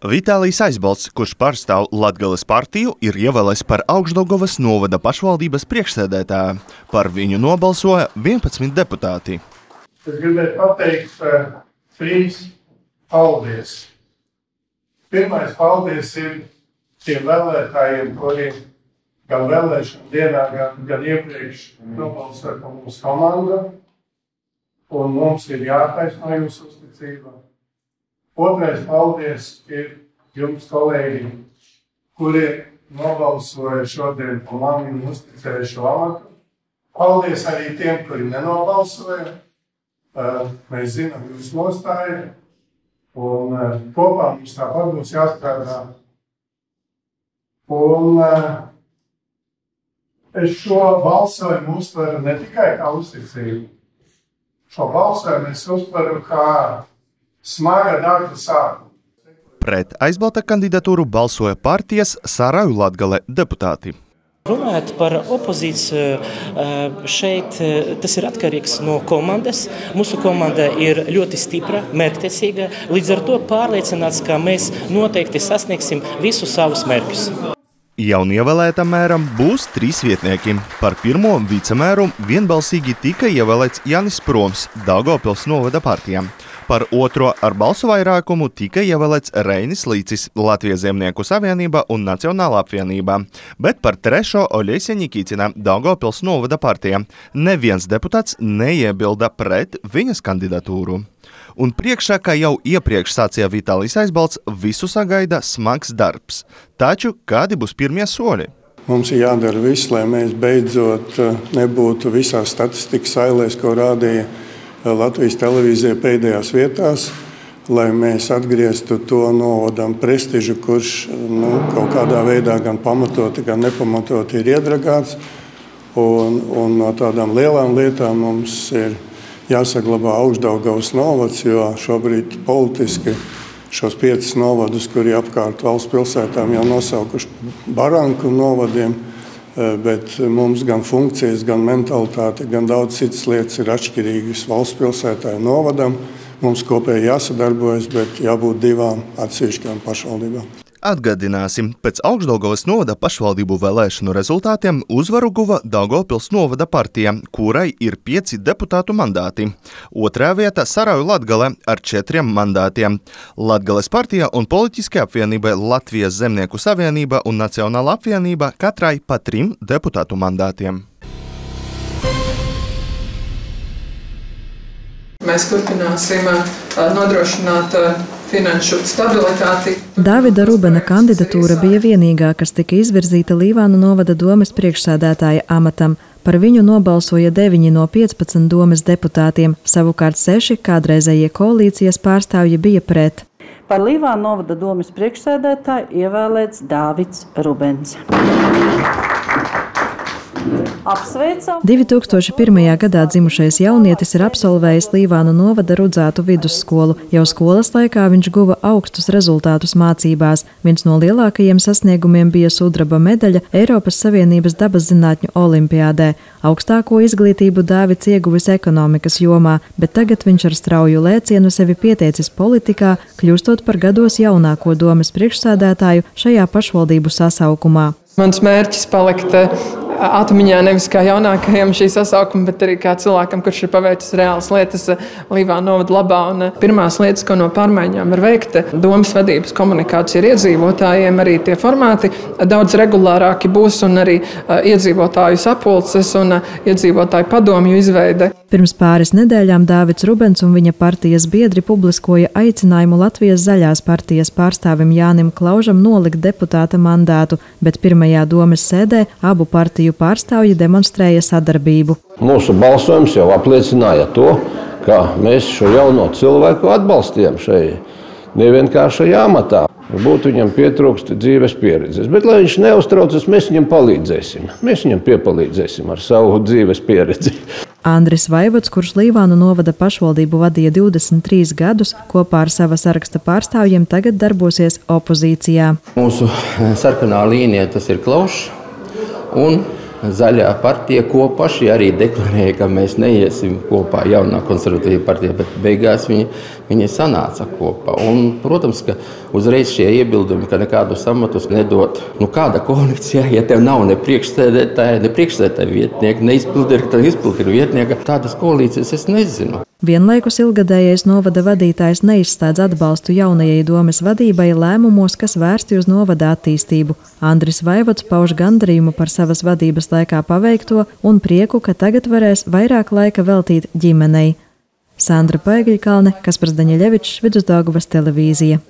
Vitālijs Aizbalts, kurš pārstāv Latgales partiju, ir ievēlēts par Augšdaugavas novada pašvaldības priekšsēdētāju. Par viņu nobalsoja 11 deputāti. Es gribētu pateikt 3 paldies. Pirmais paldies ir tiem vēlētājiem, kuri gan vēlēšanu dienā, gan iepriekš nobalsoja par mūsu komandu. Un mums ir jātaisno jūsu uzticība. Otrais paldies ir jums, kolēģi, kuri nobalsoja šodien par mani un uzticēja šo amatu. Paldies arī tiem, kuri nenobalsoja. Mēs zinām jūsu nostāju. Un kopā mums tāpat būs jāstrādā. Un es šo balsojumu uztveru ne tikai kā uzticību. Šo balsojumu es uztveru kā smaga darba sākumu. Pret Aizbalta kandidatūru balsoja partijas Saraju Latgale deputāti. Runājot par opozīciju, šeit tas ir atkarīgs no komandas. Mūsu komanda ir ļoti stipra, mērķtiecīga, līdz ar to pārliecināts, ka mēs noteikti sasniegsim visus savus mērķus. Jaunievēlētam mēram būs 3 vietnieki. Par pirmo vicemēru vienbalsīgi tika ievēlēts Jānis Proms, Daugavpils novada partijā. Par otro ar balsu vairākumu tika ievēlēts Reinis Līcis, Latvijas zemnieku savienība un Nacionālā apvienība, bet par trešo Oļesia Nikīcina, Daugavpils novada partijā. Neviens deputāts neiebilda pret viņas kandidatūru. Un priekšā, kā jau iepriekš sacīja Vitālijs Aizbalts, visu sagaida smags darbs. Taču kādi būs pirmie soļi? Mums ir jādara viss, lai mēs beidzot nebūtu visās statistikas ailēs, ko rādīja Latvijas televīzija pēdējās vietās, lai mēs atgrieztu to novadam prestižu, kurš kaut kādā veidā gan pamatoti, gan nepamatoti ir iedragāts. Un no tādām lielām lietām mums ir jāsaglabā Augšdaugavas novads, jo šobrīd politiski šos 5 novadus, kuri apkārt valsts pilsētām jau nosaukuši baranku novadiem, bet mums gan funkcijas, gan mentalitāte, gan daudz citas lietas ir atšķirīgas valsts pilsētā un novadam. Mums kopēji jāsadarbojas, bet jābūt 2 atsevišķām pašvaldībām. Atgādināsim, pēc Augšdaugavas novada pašvaldību vēlēšanu rezultātiem uzvaru guva Daugavpils novada partija, kurai ir 5 deputātu mandāti. Otrā vieta Saraju Latgale ar 4 mandātiem. Latgales partija un politiskajā apvienība Latvijas zemnieku savienība un Nacionālā apvienība katrai pa 3 deputātu mandātiem. Mēs turpināsim nodrošināt finanšu stabilitāti. Dāvida Rubena kandidatūra bija vienīgā, kas tika izvirzīta Līvānu novada domes priekšsēdētāja amatam. Par viņu nobalsoja 9 no 15 domes deputātiem, savukārt 6 kādreizējie koalīcijas pārstāvji bija pret. Par Līvānu novada domes priekšsēdētāju ievēlēts Dāvids Rubens. Apsveicam! 2001. gadā dzimušais jaunietis ir absolvējis Līvānu novada Rudzātu vidusskolu. Jau skolas laikā viņš guva augstus rezultātus mācībās. Viens no lielākajiem sasniegumiem bija sudraba medaļa Eiropas Savienības dabas zinātņu olimpiādē. Augstāko izglītību Dāvids ieguvis ekonomikas jomā, bet tagad viņš ar strauju lēcienu sevi pieteicis politikā, kļūstot par gados jaunāko domes priekšsēdētāju šajā pašvaldību sasaukumā. Mans mērķis palikt atmiņā nevis kā jaunākajam šī sasaukuma, bet arī kā cilvēkam, kurš ir paveicis reālas lietas Līvānu novada labā. Un pirmās lietas, ko no pārmaiņām var veikt, domas vadības komunikācija ar iedzīvotājiem, arī tie formāti daudz regulārāki būs un arī iedzīvotāju sapulces un iedzīvotāju padomju izveide. Pirms pāris nedēļām Dāvids Rubens un viņa partijas biedri publiskoja aicinājumu Latvijas zaļās partijas pārstāvim Jānim Klaužam nolikt deputāta mandātu, bet pirmajā domes sēdē abu partiju pārstāvji demonstrēja sadarbību. Mūsu balsojums jau apliecināja to, ka mēs šo jauno cilvēku atbalstījām šai nevienkāršajā amatā. Varbūt viņam pietrūkst dzīves pieredzes, bet lai viņš neuztraucas, mēs viņam palīdzēsim. Mēs viņam piepalīdzēsim ar savu dzīves pieredzi. Andris Vaivods, kurš Līvānu novada pašvaldību vadīja 23 gadus, kopā ar sava saraksta pārstāvjiem tagad darbosies opozīcijā. Mūsu sarkanā līnija tas ir Klaušs un Zaļā partija, ko paši arī deklarēja, ka mēs neiesim kopā jaunā konservatīva partija, bet beigās viņi viņi sanāca kopā. Un, protams, ka uzreiz šie iebildumi, ka nekādus amatus nedod. Kāda koalīcija, ja tev nav ne priekšsēdētāja vietnieka, ne izpildirektora vietnieka, tādas koalīcijas es nezinu. Vienlaikus ilgadējais novada vadītājs neizslēdz atbalstu jaunajai domes vadībai lēmumos, kas vērsti uz novada attīstību. Andris Vaivods pauž gandarījumu par savas vadības laikā paveikto un prieku, ka tagad varēs vairāk laika veltīt ģimenei. Sandra Paigļkalne, Kaspars Daņeļevičs, Vidusdaugavas televīzija.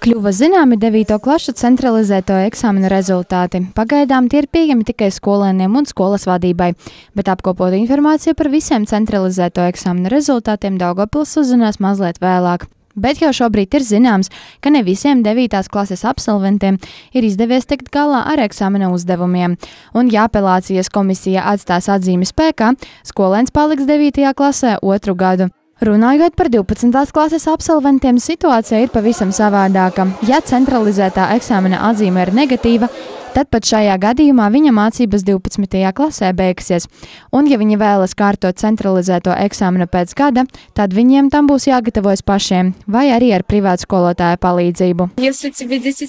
Kļuva zināmi 9. klašu centralizēto eksāmenu rezultāti. Pagaidām tie ir pieejami tikai skolēniem un skolas vadībai, bet apkopot informāciju par visiem centralizēto eksāmenu rezultātiem Daugavpils uzzinās mazliet vēlāk. Bet jau šobrīd ir zināms, ka ne visiem 9. klases absolventiem ir izdevies tikt galā ar eksāmena uzdevumiem. Un ja apelācijas komisija atstās atzīmi spēkā, skolēns paliks 9. klasē 2. gadu. Runājot par 12. klases absolventiem, situācija ir pavisam savādāka. Ja centralizētā eksāmena atzīme ir negatīva, tad pat šajā gadījumā viņa mācības 12. klasē beigsies. Un ja viņi vēlas kārtot centralizēto eksāmenu pēc gada, tad viņiem tam būs jāgatavojas pašiem, vai arī ar privātu skolotāju palīdzību.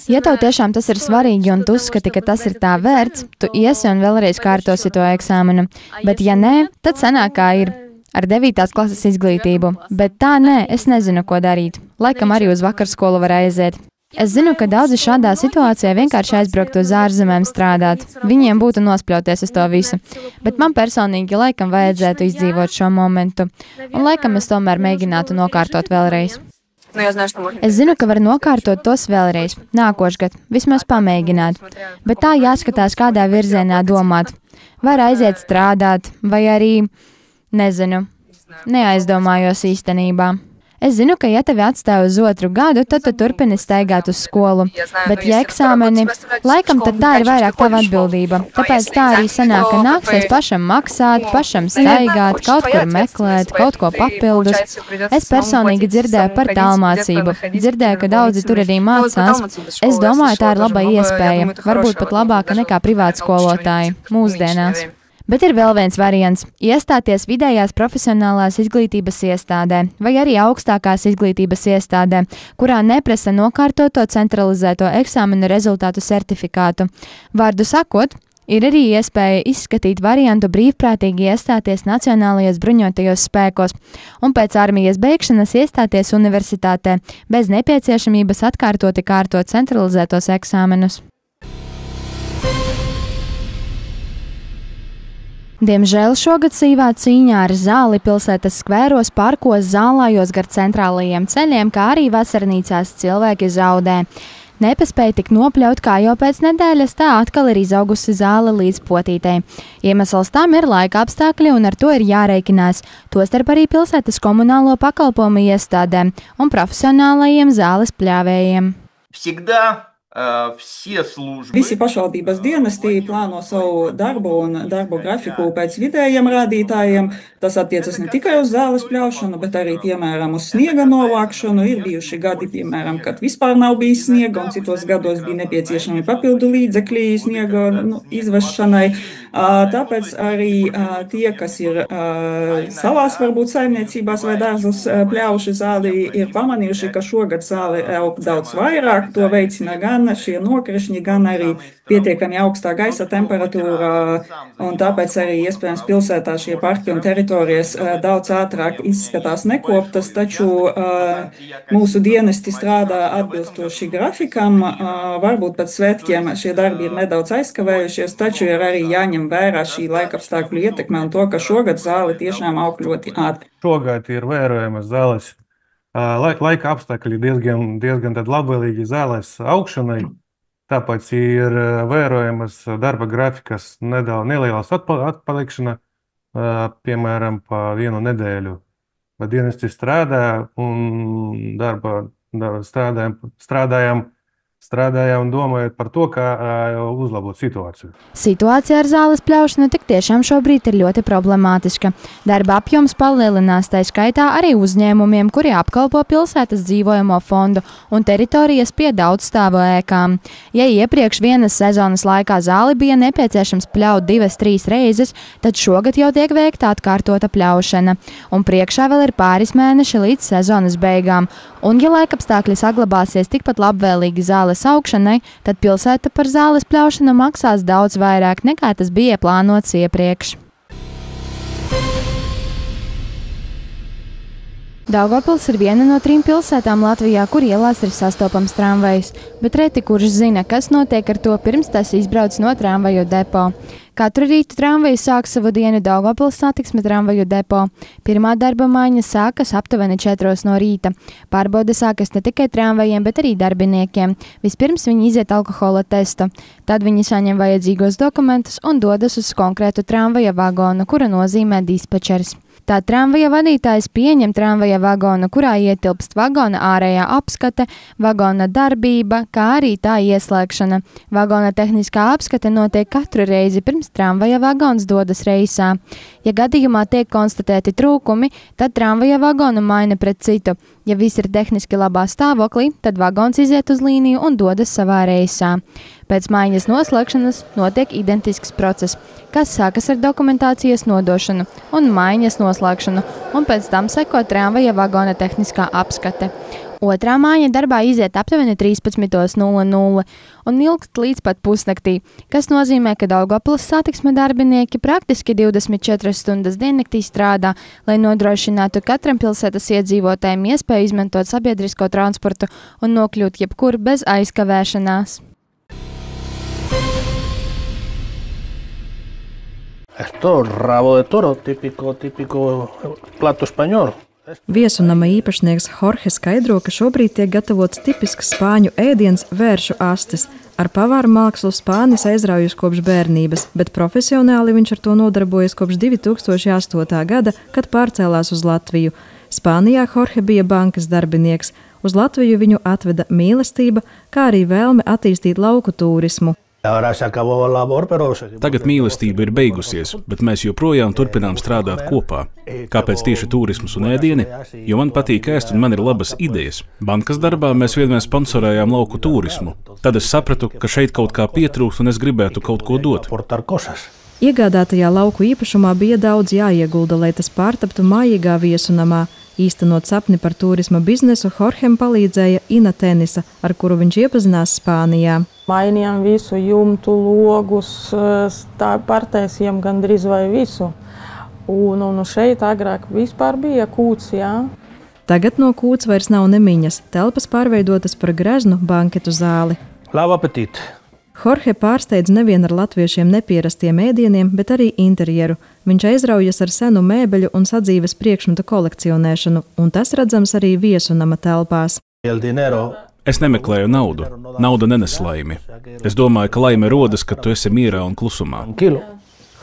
Ja tev tiešām tas ir svarīgi un tu uzskati, ka tas ir tā vērts, tu iesi un vēlreiz kārtosi to eksāmenu. Bet ja nē, tad sanāk kā ir. Ar 9. klases izglītību, bet tā nē, es nezinu, ko darīt. Laikam arī uz vakarskolu var aiziet. Es zinu, ka daudzi šādā situācijā vienkārši aizbrauktu uz ārzemēm strādāt. Viņiem būtu nospļauties uz to visu. Bet man personīgi laikam vajadzētu izdzīvot šo momentu. Un laikam es tomēr mēģinātu nokārtot vēlreiz. Es zinu, ka var nokārtot tos vēlreiz, nākošgad, vismaz pamēģināt. Bet tā jāskatās, kādā virzienā domāt. Var aiziet strādāt, vai arī... Nezinu, neaizdomājos īstenībā. Es zinu, ka ja tevi atstāja uz 2. gadu, tad tu turpini staigāt uz skolu. Bet ja eksāmeni, laikam tad tā ir vairāk tava atbildība. Tāpēc tā arī sanāk, ka nāksies pašam maksāt, pašam staigāt, kaut kur meklēt, kaut ko papildus. Es personīgi dzirdēju par tālmācību. Dzirdēju, ka daudzi tur arī mācās. Es domāju, tā ir laba iespēja. Varbūt pat labāka nekā privāti skolotāji mūsdienās. Bet ir vēl viens variants – iestāties vidējās profesionālās izglītības iestādē vai arī augstākās izglītības iestādē, kurā neprasa nokārtoto centralizēto eksāmenu rezultātu certifikātu. Vārdu sakot, ir arī iespēja izskatīt variantu brīvprātīgi iestāties Nacionālajos bruņotajos spēkos un pēc armijas beigšanas iestāties universitātē bez nepieciešamības atkārtoti kārtot centralizētos eksāmenus. Diemžēl šogad sīvā cīņā ar zāli pilsētas skvēros, parkos, zālājos gar centrālajiem ceļiem, kā arī vasarnīcās cilvēki zaudē. Nepaspēja tik nopļaut, kā jau pēc nedēļas, tā atkal ir izaugusi zāle līdz potītei. Iemesls tam ir laika apstākļi un ar to ir jāreikinās, tostarp arī pilsētas komunālo pakalpojumu iestādēm un profesionālajiem zāles pļāvējiem. Visi pašvaldības dienesti plāno savu darbu un darbu grafiku pēc vidējiem rādītājiem. Tas attiecas ne tikai uz zāles pļaušanu, bet arī, piemēram, uz sniega novākšanu. Ir bijuši gadi, piemēram, kad vispār nav bijis sniega, un citos gados bija nepieciešami papildu līdzekļi sniega izvešanai. Tāpēc arī tie, kas ir savās varbūt saimniecībās vai dārzus pļauši zāli, ir pamanījuši, ka šogad zāli aug daudz vairāk. To veicina gan šie nokrišņi, gan arī pietiekami augstā gaisa temperatūra, un tāpēc arī iespējams pilsētā šie parki un teritorijas daudz ātrāk izskatās nekoptas, taču mūsu dienesti strādā atbilstoši grafikam. Varbūt pēc svētkiem šie darbi ir nedaudz aizkavējušies, taču ir arī jāņem vērā šī laikapstākļu ietekme un to, ka šogad zāle tiešām aug ļoti ātri. Šogad ir vērojamas zāles laika apstākļi diezgan labvēlīgi zāles augšanai, tāpēc ir vērojamas darba grafikas nelielas atpalikšana, piemēram, pa 1 nedēļu. Bet dienesti strādā un strādājam strādājām domājot par to, kā uzlabot situāciju. Situācija ar zāles pļaušanu tik tiešām šobrīd ir ļoti problemātiska. Darba apjoms palielinās, tai skaitā arī uzņēmumiem, kuri apkalpo pilsētas dzīvojamo fondu un teritorijas pie daudzstāvu ēkām. Ja iepriekš vienas sezonas laikā zāli bija nepieciešams pļaut 2-3 reizes, tad šogad jau tiek veikta atkārtota pļaušana. Un priekšā vēl ir pāris mēneši līdz sezonas beigām. Un, ja laikapstākļi saglabāsies tikpat labvēlīgi zāles augšanai, tad pilsēta par zāles pļaušanu maksās daudz vairāk nekā tas bija plānots iepriekš. Daugavpils ir viena no 3 pilsētām Latvijā, kur ielās ir sastopams tramvajs, bet reti kurš zina, kas notiek ar to pirms tas izbrauc no tramvaju depo. Katru rītu tramvaju sāk savu dienu Daugavpils satiksme tramvaju depo. Pirmā darba maiņa sākas aptuveni 4 no rīta. Pārbaude sākas ne tikai tramvajiem, bet arī darbiniekiem. Vispirms viņi iziet alkohola testu, tad viņi saņem vajadzīgos dokumentus un dodas uz konkrētu tramvaja vagonu, kura nozīmē dispečers. Tā tramvaja vadītājs pieņem tramvaja vagonu, kurā ietilpst vagona ārējā apskate, vagona darbība, kā arī tā ieslēgšana. Vagona tehniskā apskate notiek katru reizi pirms tramvaja vagons dodas reisā. Ja gadījumā tiek konstatēti trūkumi, tad tramvaja vagonu maina pret citu. Ja viss ir tehniski labā stāvoklī, tad vagons iziet uz līniju un dodas savā reisā. Pēc maiņas noslēgšanas notiek identisks process, kas sākas ar dokumentācijas nodošanu un maiņas noslēgšanu, un pēc tam seko tramvaja vagona tehniskā apskate. Otrā maiņa darbā iziet aptuveni 13:00 un ilgst līdz pat pusnaktī, kas nozīmē, ka Daugavpils satiksme darbinieki praktiski 24 stundas diennaktī strādā, lai nodrošinātu katram pilsētas iedzīvotājiem iespēju izmantot sabiedrisko transportu un nokļūt jebkur bez aizkavēšanās. Esto rabo de toro, típico plato español. Viesunama īpašnieks Jorge skaidro, ka šobrīd tiek gatavots tipisks spāņu ēdiens vēršu astes. Ar pavāra mākslu Spānis aizraujusi kopš bērnības, bet profesionāli viņš ar to nodarbojas kopš 2008. gada, kad pārcēlās uz Latviju. Spānijā Jorge bija bankas darbinieks. Uz Latviju viņu atveda mīlestība, kā arī vēlme attīstīt lauku turismu. Tagad mīlestība ir beigusies, bet mēs joprojām turpinām strādāt kopā. Kāpēc tieši turisms un ēdieni? Jo man patīk ēst un man ir labas idejas. Bankas darbā mēs vienmēr sponsorējām lauku turismu. Tad es sapratu, ka šeit kaut kā pietrūkst un es gribētu kaut ko dot. Iegādātajā lauku īpašumā bija daudz jāiegulda, lai tas pārtaptu mājīgā viesunamā. Īstenot sapni par turisma biznesu Jorgem palīdzēja Ina Tenisa, ar kuru viņš iepazinās Spānijā. Mainījām visu jumtu, logus, pārtaisījām gandrīz vai visu. Un šeit agrāk vispār bija kūts, jā. Tagad no kūts vairs nav nemiņas, telpas pārveidotas par greznu banketu zāli. Labu apetīti! Jorge pārsteidz nevien ar latviešiem nepierastiem ēdieniem, bet arī interjeru. Viņš aizraujas ar senu mēbeļu un sadzīves priekšmetu kolekcionēšanu, un tas redzams arī viesunama telpās. Es nemeklēju naudu. Nauda nenes laimi. Es domāju, ka laime rodas, kad tu esi mierā un klusumā.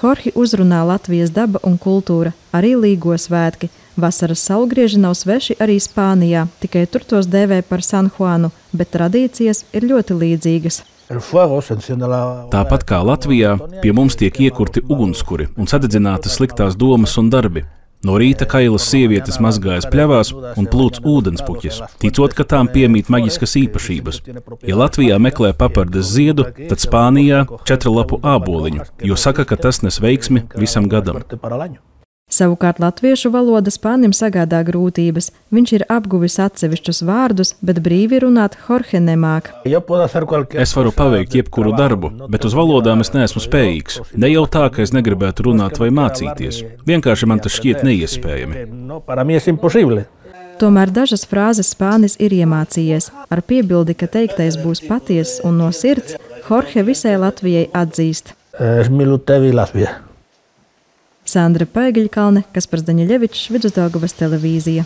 Jorge uzrunā Latvijas daba un kultūra, arī Līgo svētki. Vasaras saulgrieži nav sveši arī Spānijā, tikai tur tos dēvē par San Juanu, bet tradīcijas ir ļoti līdzīgas. Tāpat kā Latvijā, pie mums tiek iekurti ugunskuri un sadedzinātas sliktās domas un darbi. No rīta kailas sievietes mazgājas pļavās un plūc ūdenspuķis, ticot, ka tām piemīt maģiskas īpašības. Ja Latvijā meklē papardes ziedu, tad Spānijā 4 lapu āboliņu, jo saka, ka tas nes veiksmi visam gadam. Savukārt latviešu valoda Spānim sagādā grūtības. Viņš ir apguvis atsevišķus vārdus, bet brīvi runāt Jorge nemāk. Es varu paveikt jebkuru darbu, bet uz valodām es neesmu spējīgs. Ne jau tā, ka es negribētu runāt vai mācīties. Vienkārši man tas šķiet neiespējami. Tomēr dažas frāzes Spānis ir iemācījies. Ar piebildi, ka teiktais būs patiess un no sirds, Jorge visai Latvijai atzīst. Es mīlu tevi, Latvija. Sandra Paigļkalne, Kaspars Daņeļevičs, Vidusdaugavas televīzija.